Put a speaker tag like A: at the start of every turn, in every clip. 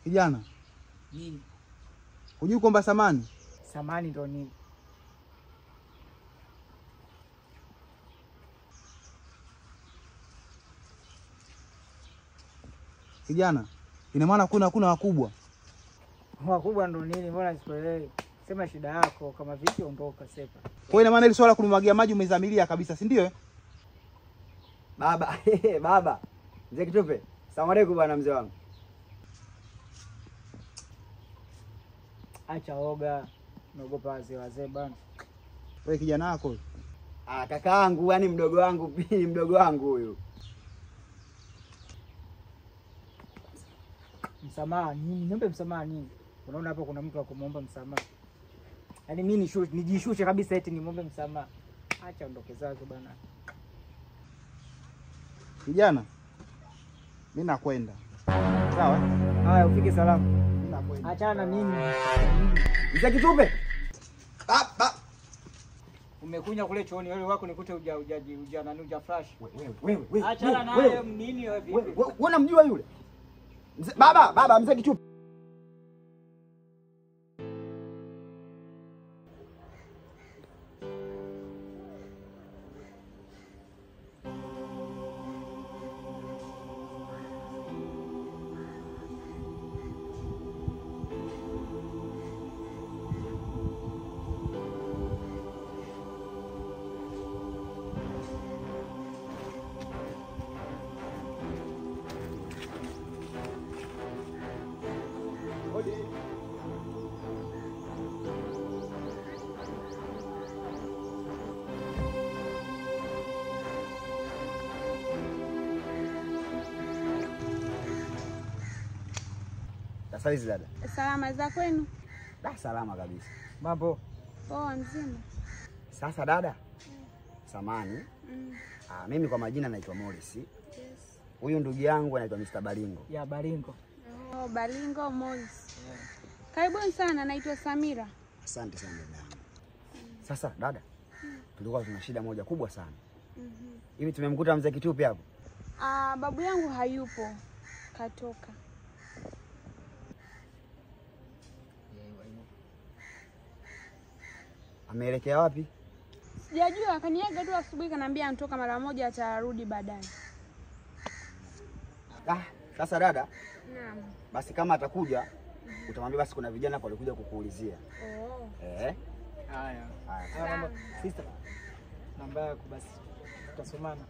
A: Kijana.
B: Nini?
A: Hujui kuomba samani?
B: Samani ndo nini?
A: Kijana, ina maana kuna wakubwa.
B: Wakubwa ndo nini? Mbona sikuelewi? Sema shida yako, kama vipi ondoka sepa.
A: Kwa hiyo ina maana ile swala kunimwagia maji umezamilia kabisa, si ndio?
C: Baba, baba. Mzee Kitupe. Asalamu alaykum bwana mzee wangu.
B: Acha oga. Naogopa wazee bwana.
A: Wewe kijana wako.
C: Kakaangu, yani mdogo wangu, pili mdogo wangu huyu.
B: Msamaha nini? Niombe msamaha nini? Unaona hapo kuna mtu wa kumuomba msamaha. Yaani mimi nijishushe kabisa eti nimuombe msamaha. Acha ondoke zake bwana.
A: Kijana. Mimi nakwenda. Sawa?
B: Haya ufike salama.
A: Mimi nakwenda.
B: Achana na mimi.
C: Mzee Kitupe.
B: Umekunya kule chooni wewe wako nikute uja flash.
C: Wewe.
B: Achana naye nini wewe vipi?
C: Wewe unamjua yule? Baba, Mzee Kitupe. Saizi dada.
D: Salama za kwenu?
C: Salama kabisa.
B: Mambo?
D: Poa mzima.
C: Sasa dada. Samani. Mimi kwa majina naitwa Morris. Yes. Huyu ndugu yangu anaitwa Mr. Balingo.
B: Ya Balingo.
D: Oh, Balingo Morris. Yeah. Karibuni sana, naitwa Samira.
C: Asante sana dada. Sasa dada. Tulikuwa tuna shida moja kubwa sana. Hivi tumemkuta Mzee Kitupe hapo?
D: Babu yangu hayupo. Katoka.
C: Ameelekea wapi?
D: Sijajua, akaniaga tu asubuhi kaniambia anatoka mara moja atarudi baadaye.
C: Sasa dada.
D: Naam.
C: Basi kama atakuja, utamwambia basi kuna vijana hapo walikuja kukuulizia.
B: Haya. Namba sister. Namba yako basi. Tutasomana.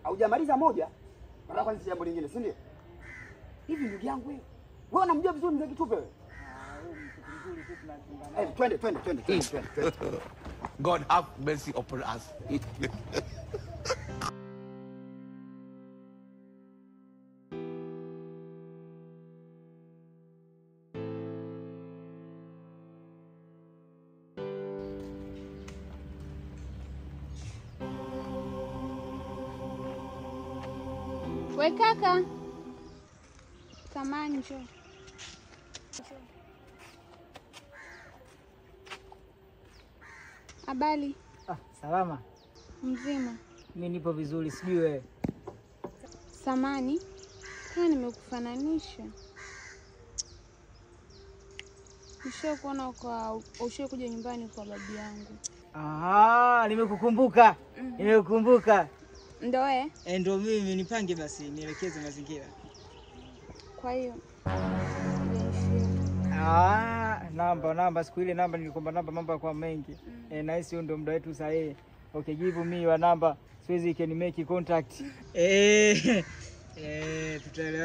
C: Haujamaliza moja? Nataka kwanza jambo lingine, si ndio? Hivi ndugu yangu wewe. Wewe unamjua vizuri Mzee Kitupe wewe?
B: Wewe mtu mzuri tu tunachungana.
C: Twende.
E: God have mercy upon us.
D: We kaka. Samani njoo. Habari?
B: Salama.
D: Mzima.
B: Mimi nipo vizuri, sijui wewe.
D: Samani. Kama nimekufananisha. Nisho kuona kwa ushe kuja nyumbani kwa babu yangu.
B: Nimekukumbuka. Nimekukumbuka.
D: Ndio wewe?
B: Ndio mimi, nipange basi nielekeze mazingira.
D: Kwa hiyo
B: namba siku ile namba nilikomba namba mambo kwa mengi. Na hisi ndio muda wetu sahihi. Okay, give me your number. Siwezi can make contact.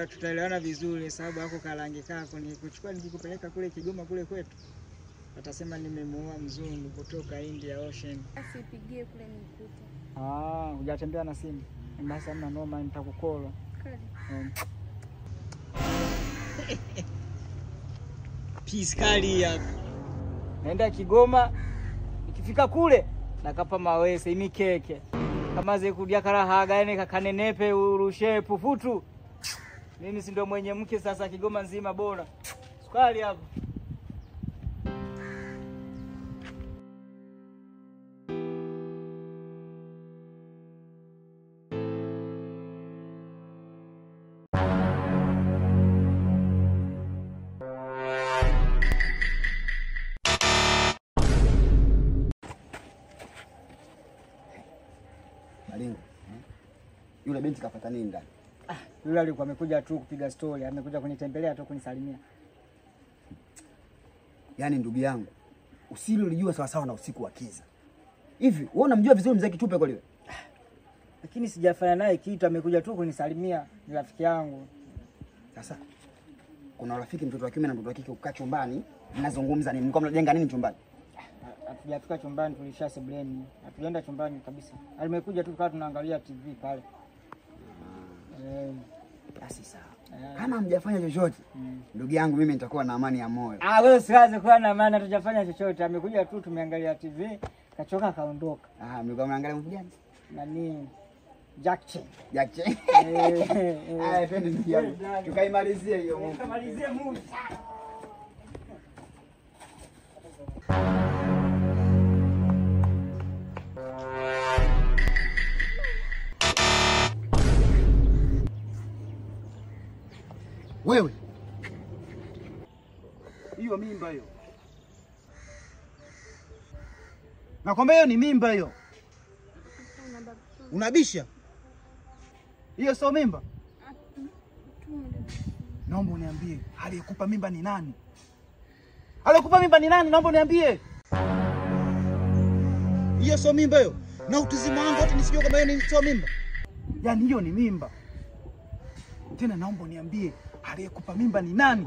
B: Tutaelewana vizuri sababu hako kalange kako nikikuchukua nikikupeleka kule Kigoma kule kwetu. Atasema nimemuoa mzungu kutoka India Ocean.
D: Basi ipigie kule nikute.
B: Hujatembea na simu. Basi hamna noma, nitakukola.
D: Kali.
B: Peace kali hapa. Naenda Kigoma. Nikifika kule nakapa mawese imikeke. Kama ze kudia karahaga yani kakanenepe urushe pufutu. Mimi si ndo mwenye mke sasa Kigoma nzima bora. Sukari hapa.
C: Malingo. Yule binti kapata nini ndani?
B: Yule alikuwa amekuja tu kupiga story, amekuja kunitembelea tu kunisalimia.
C: Yaani ndugu yangu, usili ulijua sawa sawa na usiku wa kiza. Hivi, wewe unamjua vizuri mzee Kitupe kwa leo?
B: Lakini sijafanya naye kitu, amekuja tu kunisalimia, ni rafiki yangu.
C: Sasa kuna rafiki mtoto wa kiume na mtoto wa kike ukaa chumbani, mnazungumza nini? Mko mnajenga nini chumbani?
B: Hatujafika chumbani, tulisha sebuleni. Hatujaenda chumbani kabisa. Alimekuja tu tukawa tunaangalia TV pale.
C: Basi sawa. Kama hamjafanya chochote, ndugu yangu mimi nitakuwa na amani ya moyo.
B: Wewe usianze kuwa na amani, hatujafanya chochote. Amekuja tu tumeangalia TV, kachoka kaondoka.
C: Mlikuwa mnaangalia movie gani?
B: Nani? Jack Chan.
C: Jack Chan. Twende ndugu yangu. Tukaimalizie hiyo movie.
B: Tukamalizie movie.
A: Wewe. Hiyo mimba hiyo. Nakwambia hiyo ni mimba hiyo. Unabisha? Hiyo sio mimba? Naomba uniambie, aliyekupa mimba ni nani? Aliyekupa mimba ni nani? Naomba uniambie. Hiyo sio mimba hiyo. Na utizima wangu wote nisijue kama hiyo ni sio mimba. Yaani hiyo ni mimba. Tena naomba uniambie, aliyekupa mimba ni nani?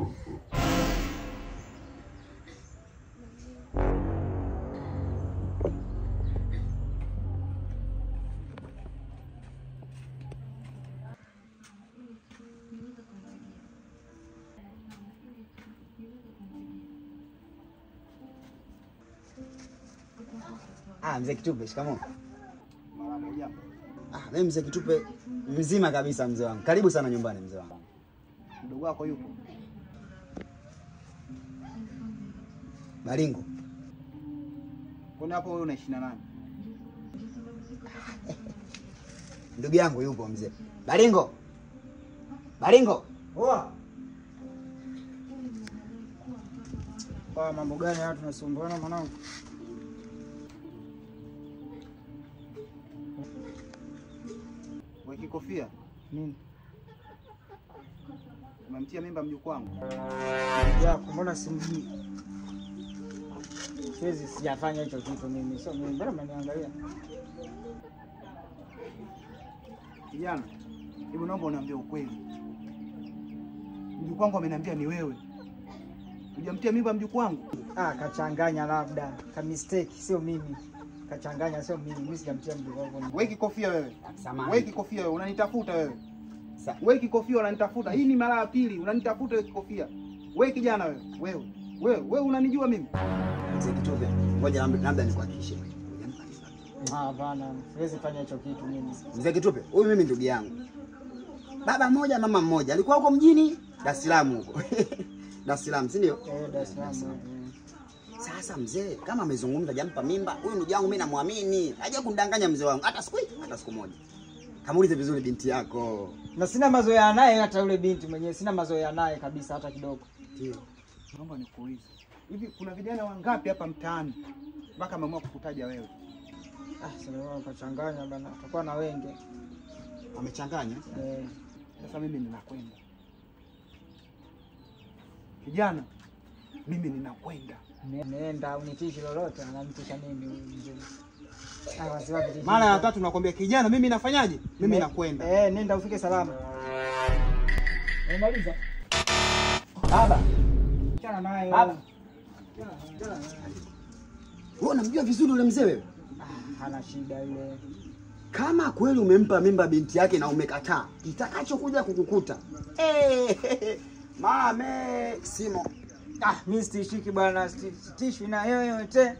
C: Mzee Kitupe, shikamoo.
A: Mara moja.
C: Mimi mzee Kitupe mzima kabisa mzee wangu. Karibu sana nyumbani mzee wangu.
A: Mdogo wako yupo?
C: Malingo.
A: Kuna hapo wewe unaishi na nani?
C: Ndugu yangu yupo mzee. Malingo. Malingo.
B: Poa. Mambo gani haya tunasumbuana mwanangu?
A: Weki kofia.
B: Nini?
A: Umemtia mimba mjukuu wangu?
B: Yako mbona simjui? Siwezi, sijafanya hicho kitu mimi. Sio mimi, mbona mnaniangalia?
A: Kijana, hebu naomba uniambie ukweli. Mjukuu wangu ameniambia ni wewe. Hujamtia mimba mjukuu wangu?
B: Kachanganya labda. Ka mistake, sio mimi. Kachanganya, sio mimi. Mimi sijamtia mjukuu wangu.
A: Weki kofia wewe.
C: Samahani.
A: Weki kofia wewe, unanitafuta wewe. Weki kofia unanitafuta. Hii ni mara ya pili unanitafuta weki kofia. Wewe kijana wewe. Wewe unanijua mimi?
C: Mzee Kitupe, ngoja labda nikuhakikishie.
B: Hapana, siwezi fanya hicho kitu mimi.
C: Mzee Kitupe, huyu mimi ndugu yangu. Baba mmoja, mama mmoja. Alikuwa huko mjini, Dar es Salaam huko. Dar es Salaam, si ndio?
B: Dar es Salaam.
C: Sasa mzee, kama amezungumza jampa mimba, huyu ndugu yangu mimi namwamini. Haja kundanganya mzee wangu hata siku moja. Kamuulize vizuri binti yako.
B: Na sina mazoea naye hata yule binti mwenyewe, sina mazoea naye kabisa hata kidogo.
C: Ndio.
A: Naomba nikuulize. Hivi kuna vijana wangapi hapa mtaani mpaka ameamua kukutaja wewe?
B: Sasa kachanganya bana, tutakuwa na wengi.
C: Amechanganya?
A: Sasa mimi ninakwenda. Kijana, mimi ninakwenda.
B: Nenda unitishi lolote, ananitisha nini huyu mzee?
A: Mara ya tatu nakwambia kijana, mimi nafanyaje? Mimi nakwenda.
B: Nenda ufike salama. Maliza. Baba. Chana naye. Baba.
C: Wewe unamjua vizuri yule mzee wewe?
B: Hana shida yule.
C: Kama kweli umempa mimba binti yake na umekataa, kitakachokuja kukukuta. Mame Simo.
B: Mimi sitishiki bwana, sitishwi na yoyote.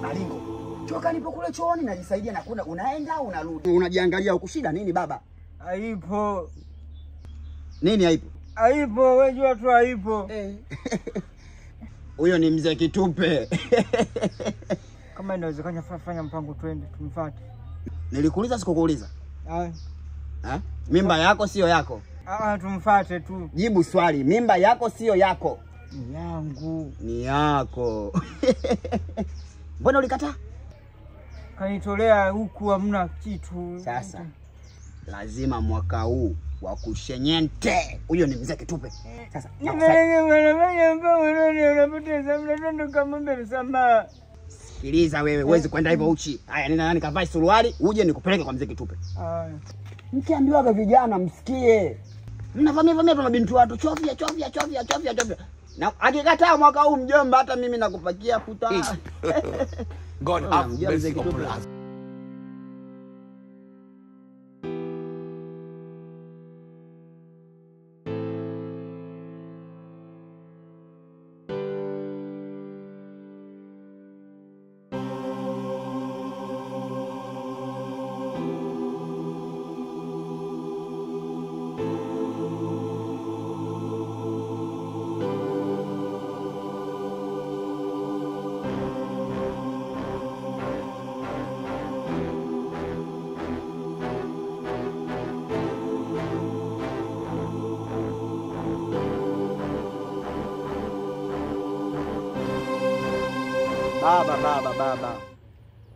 C: Malingo. Toka nipo kule chooni najisaidia na kuna unaenda unarudi. Unajiangalia huku, shida nini baba?
B: Haipo.
C: Nini haipo?
B: Haipo, wewe jua tu haipo.
C: Huyo ni mzee Kitupe.
B: Kama inawezekana fanya mpango twende tumfuate.
C: Nilikuuliza sikukuuliza? Mimba yako sio yako?
B: Tumfuate tu.
C: Jibu swali, mimba yako sio yako?
B: Ni yangu.
C: Ni yako. Mbona ulikataa?
B: Kanitolea huku hamna kitu.
C: Sasa lazima mwaka huu wa kushenyente. Huyo ni mzee Kitupe. Sasa sikiliza wewe, huwezi kwenda hivyo uchi. Haya, nina nikavae suruali uje nikupeleke kwa mzee Kitupe. Mkiambiwaga vijana msikie. Mnavamia mabinti watu chofia. Na akikataa mwaka huu mjomba, hata mimi nakupakia futa.
E: God have mercy upon us.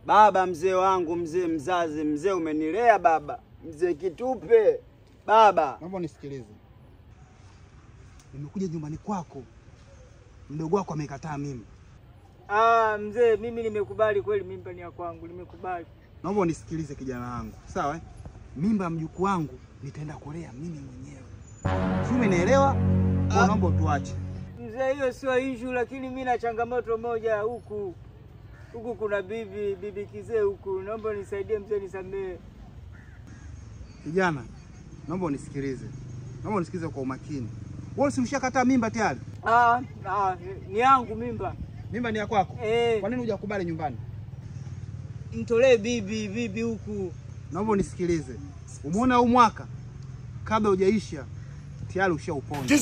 C: Baba mzee wangu, mzee mzazi, mzee umenilea baba. Mzee Kitupe. Baba,
A: naomba nisikilize. Nimekuja nyumbani kwako. Mdogo wako amekataa mimba.
B: Mzee, mimi nimekubali kweli, mimba ni ya kwangu, nimekubali.
A: Naomba unisikilize kijana wangu. Sawa? Mimba ya mjukuu wangu nitaenda kulea mimi mwenyewe. Sio, umeelewa? Naomba tuache.
B: Mzee, hiyo sio issue, lakini mimi na changamoto moja huku. Huku kuna bibi kizee huku. Naomba nisaidie mzee, nisamee.
A: Kijana, naomba unisikilize. Naomba unisikilize kwa umakini. Wewe si ushakataa mimba tayari?
B: Ni yangu mimba.
A: Mimba ni ya kwako? Kwa nini hujakubali nyumbani?
B: Mtolee bibi huku.
A: Naomba unisikilize. Umeona huu mwaka kabla hujaisha tayari ushauponja.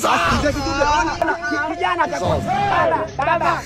C: kijana atakosa. Baba.